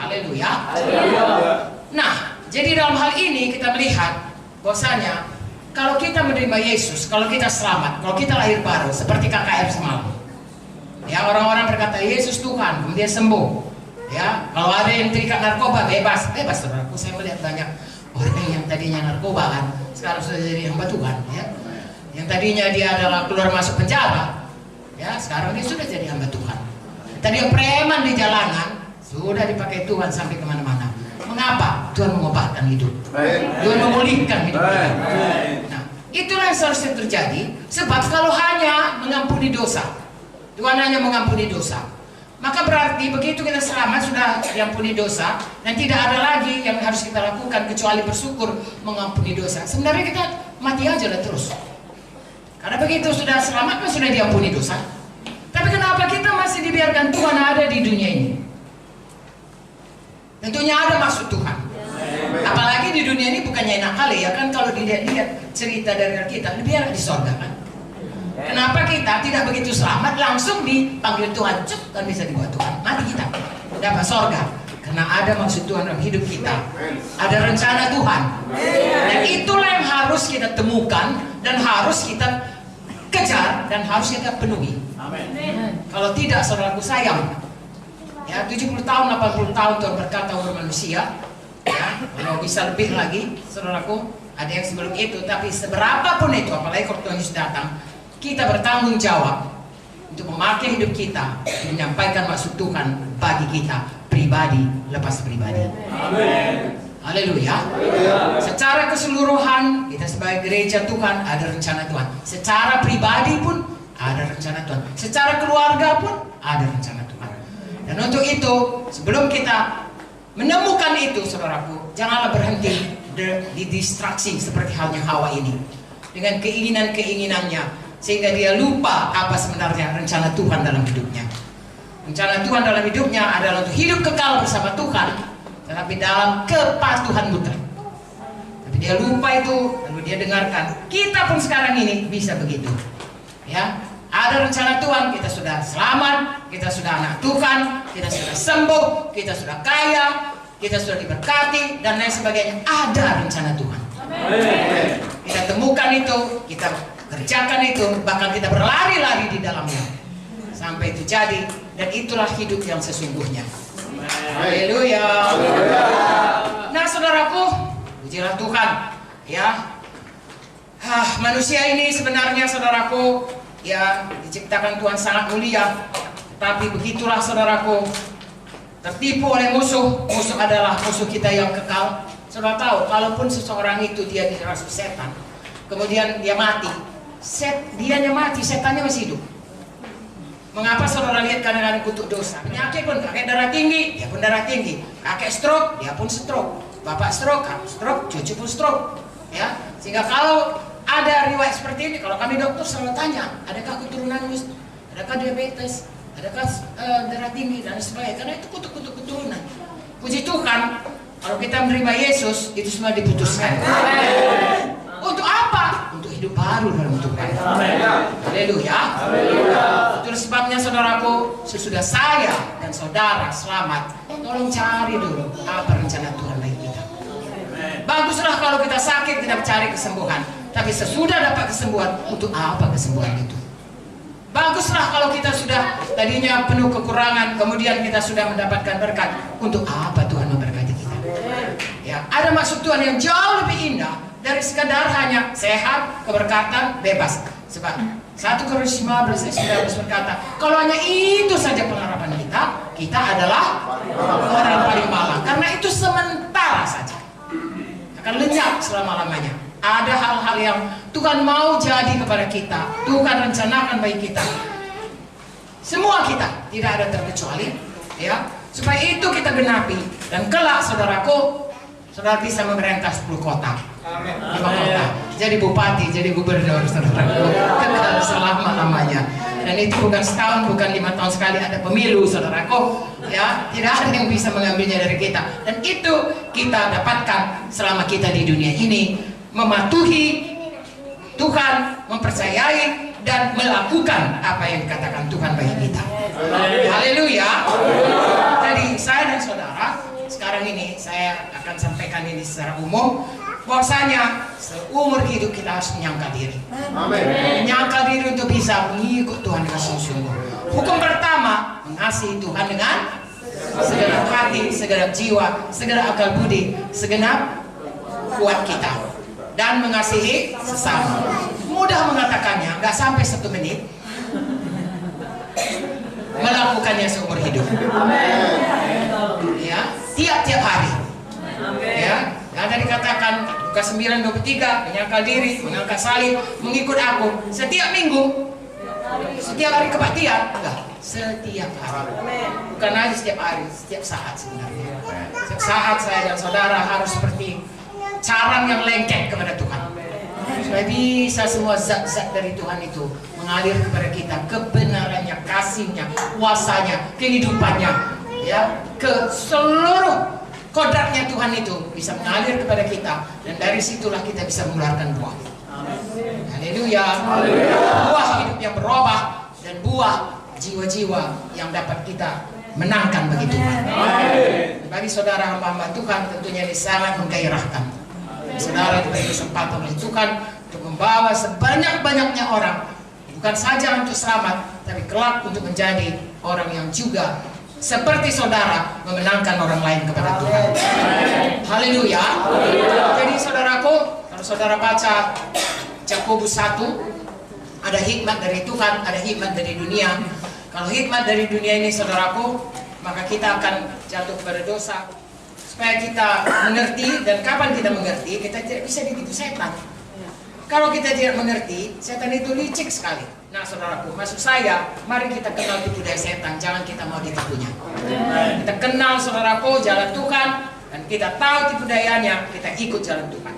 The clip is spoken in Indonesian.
Haleluya. Nah, jadi dalam hal ini kita melihat bahwasanya kalau kita menerima Yesus, kalau kita selamat, kalau kita lahir baru, seperti KKR semalam. Ya, orang-orang berkata Yesus Tuhan, kemudian sembuh. Ya, kalau ada yang terikat narkoba, bebas, saudaraku. Saya melihat banyak orang yang tadinya narkoba kan, sekarang sudah jadi hamba Tuhan. Ya, yang tadinya dia adalah keluar masuk penjara, ya, sekarang dia sudah jadi hamba Tuhan. Tadi yang preman di jalanan, sudah dipakai Tuhan sampai kemana-mana. Mengapa? Tuhan mengobatkan hidup, Tuhan memulihkan hidup kita. Nah, itulah yang seharusnya terjadi. Sebab kalau hanya mengampuni dosa, Tuhan hanya mengampuni dosa, maka berarti begitu kita selamat sudah diampuni dosa, dan tidak ada lagi yang harus kita lakukan kecuali bersyukur mengampuni dosa. Sebenarnya kita mati aja lah terus, karena begitu sudah selamat kan sudah diampuni dosa. Tapi kenapa kita masih dibiarkan Tuhan ada di dunia ini? Tentunya ada maksud Tuhan. Apalagi di dunia ini bukannya enak kali ya kan, kalau dilihat cerita dari kita lebih enak di sorga kan. Kenapa kita tidak begitu selamat langsung dipanggil Tuhan, cuk, kan bisa dibuat Tuhan, mati kita dapat sorga? Karena ada maksud Tuhan dalam hidup kita, ada rencana Tuhan, dan itulah yang harus kita temukan dan harus kita kejar dan harus kita penuhi. Kalau tidak, saudaraku, sayang. Ya, 70 tahun, 80 tahun Tuhan berkata kepada manusia, ya, kalau bisa lebih lagi, saudaraku, ada yang sebelum itu, tapi seberapapun itu, apalagi kalau Tuhan Yesus datang, kita bertanggung jawab untuk memakai hidup kita, untuk menyampaikan maksud Tuhan bagi kita, pribadi lepas pribadi. Amin. Haleluya. Secara keseluruhan, kita sebagai gereja Tuhan ada rencana Tuhan. Secara pribadi pun ada rencana Tuhan. Secara keluarga pun ada rencana Tuhan. Dan untuk itu, sebelum kita menemukan itu, saudaraku, janganlah berhenti di distraksi seperti halnya Hawa ini, dengan keinginan-keinginannya, sehingga dia lupa apa sebenarnya rencana Tuhan dalam hidupnya. Rencana Tuhan dalam hidupnya adalah untuk hidup kekal bersama Tuhan, tetapi dalam kepatuhan mutlak. Tapi dia lupa itu, lalu dia dengarkan. Kita pun sekarang ini bisa begitu. Ya, ada rencana Tuhan, kita sudah selamat, kita sudah anak Tuhan, kita sudah sembuh, kita sudah kaya, kita sudah diberkati, dan lain sebagainya. Ada rencana Tuhan. Amen. Kita temukan itu, kita kerjakan itu, bahkan kita berlari-lari di dalamnya sampai itu jadi, dan itulah hidup yang sesungguhnya. Haleluya. Nah, saudaraku, pujilah Tuhan. Ya, manusia ini sebenarnya, saudaraku, ya, diciptakan Tuhan sangat mulia, tapi begitulah, saudaraku, tertipu oleh musuh. Musuh adalah musuh kita yang kekal. Saudara tahu, kalaupun seseorang itu dia dirasuki setan, kemudian dia mati, dianya mati, setannya masih hidup. Mengapa saudara lihat kadang-kadang kutuk dosa? Penyakit pun, kakek darah tinggi, dia pun darah tinggi. Kakek stroke, dia pun stroke. Bapak stroke, cucu pun stroke. Ya, sehingga kalau ada riwayat seperti ini, kalau kami dokter selalu tanya, adakah keturunanmu, adakah diabetes, adakah darah tinggi dan sebagainya, karena itu kutuk-kutuk keturunan. Puji Tuhan, kalau kita menerima Yesus, itu semua diputuskan. Untuk apa? Untuk hidup baru dalam Tuhan. Haleluya. Itulah sebabnya, saudaraku, sesudah saya dan saudara selamat, tolong cari dulu apa rencana Tuhan bagi kita. Baguslah kalau kita sakit, kita cari kesembuhan. Tapi sesudah dapat kesembuhan, untuk apa kesembuhan itu? Baguslah kalau kita sudah tadinya penuh kekurangan, kemudian kita sudah mendapatkan berkat. Untuk apa Tuhan memberkati kita? Ya, ada maksud Tuhan yang jauh lebih indah dari sekadar hanya sehat, keberkatan, bebas. Sebab 1 Korintus 15 ayat 19 berkata, kalau hanya itu saja pengharapan kita, kita adalah orang yang paling malang. Karena itu sementara saja, akan lenyap selama-lamanya. Ada hal-hal yang Tuhan mau jadi kepada kita, Tuhan rencanakan bagi kita. Semua kita, tidak ada terkecuali, ya. Supaya itu kita genapi, dan kelak, saudaraku, saudara bisa memerintah 10 kota, 5 kota, jadi bupati, jadi gubernur, saudaraku, kekal selama-lamanya. Dan itu bukan setahun, bukan 5 tahun sekali, ada pemilu, saudaraku, ya. Tidak ada yang bisa mengambilnya dari kita, dan itu kita dapatkan selama kita di dunia ini, mematuhi Tuhan, mempercayai dan melakukan apa yang dikatakan Tuhan bagi kita. Haleluya. Jadi saya dan saudara sekarang ini saya akan sampaikan ini secara umum, bahwasanya seumur hidup kita harus menyangkal diri. Menyangkal diri untuk bisa mengikut Tuhan dengan sungguh-sungguh. Hukum pertama, mengasihi Tuhan dengan segenap hati, segenap jiwa, segenap akal budi, segenap kuat kita, dan mengasihi sesama. Mudah mengatakannya, nggak sampai 1 menit. Melakukannya seumur hidup. Ya, tiap-tiap hari. Ya, ada dikatakan Lukas 9:23, menyangkal diri, mengangkat salib, mengikut aku setiap minggu. Setiap hari kebaktian? Enggak, setiap hari. Bukan hanya setiap hari, setiap saat sebenarnya. Setiap saat saya dan saudara harus seperti carang yang lengket kepada Tuhan. Supaya bisa semua zat-zat dari Tuhan itu mengalir kepada kita, kebenarannya, kasihnya, kuasanya, kehidupannya, ya, ke seluruh kodratnya Tuhan itu bisa mengalir kepada kita, dan dari situlah kita bisa mengeluarkan buah. Haleluya. Buah hidup yang berubah dan buah jiwa-jiwa yang dapat kita menangkan bagi Tuhan. Bagi saudara hamba-hamba Tuhan tentunya ini sangat menggairahkan. Saudara diberi kesempatan oleh Tuhan untuk membawa sebanyak-banyaknya orang, bukan saja untuk selamat, tapi kelak untuk menjadi orang yang juga seperti saudara memenangkan orang lain kepada Tuhan. Haleluya. Jadi saudaraku, kalau saudara baca Yakobus 1, ada hikmat dari Tuhan, ada hikmat dari dunia. Kalau hikmat dari dunia ini saudaraku, maka kita akan jatuh kepada dosa. Supaya kita mengerti, dan kapan kita mengerti, kita tidak bisa ditipu setan. Kalau kita tidak mengerti, setan itu licik sekali. Nah saudaraku, maksud saya, mari kita kenal tipu daya setan, jangan kita mau ditipunya. Kita kenal saudaraku jalan Tuhan, dan kita tahu tipu dayanya, kita ikut jalan Tuhan.